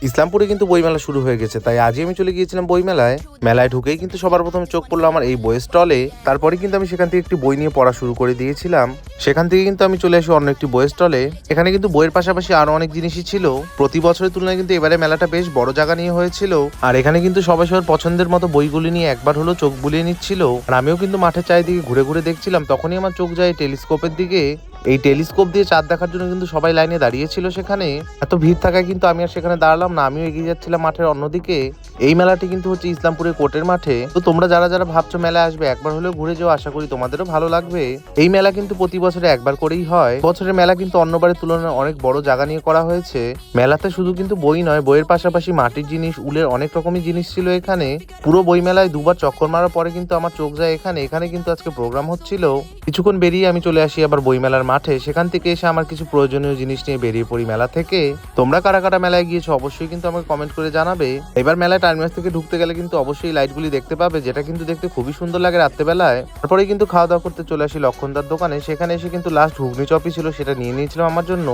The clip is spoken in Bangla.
ইসলামপুরে কিন্তু বইমেলা শুরু হয়ে গেছে, তাই আজই আমি চলে গিয়েছিলাম বইমেলায়। মেলায় ঢুকেই কিন্তু সবার প্রথমে চোখ পড়লো আমার এই বইয়ের স্টলে। তারপরে কিন্তু আমি সেখান থেকে একটি বই নিয়ে পড়া শুরু করে দিয়েছিলাম। সেখান থেকে কিন্তু আমি চলে আসি অন্য একটি বইয়ের স্টলে। এখানে কিন্তু বইয়ের পাশাপাশি আরো অনেক জিনিসই ছিল। প্রতি বছরের তুলনায় কিন্তু এবারে মেলাটা বেশ বড় জায়গা নিয়ে হয়েছিল। আর এখানে কিন্তু সবাই সবার পছন্দের মতো বইগুলি নিয়ে একবার হলো চোখ বুলিয়ে নিচ্ছিল। আর আমিও কিন্তু মাঠের চারিদিকে ঘুরে ঘুরে দেখছিলাম। তখনই আমার চোখ যায় টেলিস্কোপের দিকে। এই টেলিস্কোপ দিয়ে চাঁদ দেখার জন্য কিন্তু সবাই লাইনে দাঁড়িয়েছিল। সেখানে এত ভিড় থাকায় কিন্তু আমি আর সেখানে দাঁড়ালাম না, আমিও এগিয়ে যাচ্ছিলাম মাঠের অন্যদিকে। এই মেলাটি কিন্তু হচ্ছে ইসলামপুরের কোর্টের মাঠে। তো তোমরা যারা যারা ভাবছো মেলায় আসবে, একবার হলেও ঘুরে যাও, আশা করি তোমাদেরও ভালো লাগবে। এই মেলা কিন্তু প্রতি বছরে একবার করেই হয়। বছরের মেলা কিন্তু অন্যবারের তুলনায় অনেক বড় জায়গা নিয়ে করা হয়েছে। মেলাতে শুধু কিন্তু বই নয়, বইয়ের পাশাপাশি মাটির জিনিস, উলের অনেক রকমের জিনিস ছিল এখানে। পুরো বই মেলায় দুবার চক্কর মারার পরে কিন্তু আমার চোখ যায় এখানে। এখানে কিন্তু আজকে প্রোগ্রাম হচ্ছিল। কিছুক্ষণ বেরিয়ে আমি চলে আসি আবার বই মেলার মাঠে। সেখান থেকে এসে আমার কিছু প্রয়োজনীয় জিনিস নিয়ে বেরিয়ে পড়ি মেলা থেকে। তোমরা কারা কারা মেলায় গিয়েছো অবশ্যই কিন্তু আমাকে কমেন্ট করে জানাবে। এবার মেলায় টার্মিনাস থেকে ঢুকতে গেলে কিন্তু অবশ্যই লাইটগুলি দেখতে পাবে, যেটা কিন্তু দেখতে খুবই সুন্দর লাগে রাত্রেবেলায়। তারপরে কিন্তু খাওয়া দাওয়া করতে চলে আসি লক্ষণদার দোকানে। সেখানে এসে কিন্তু লাস্ট ঘুগনি চপই ছিল, সেটা নিয়ে নিয়েছিলাম আমার জন্য।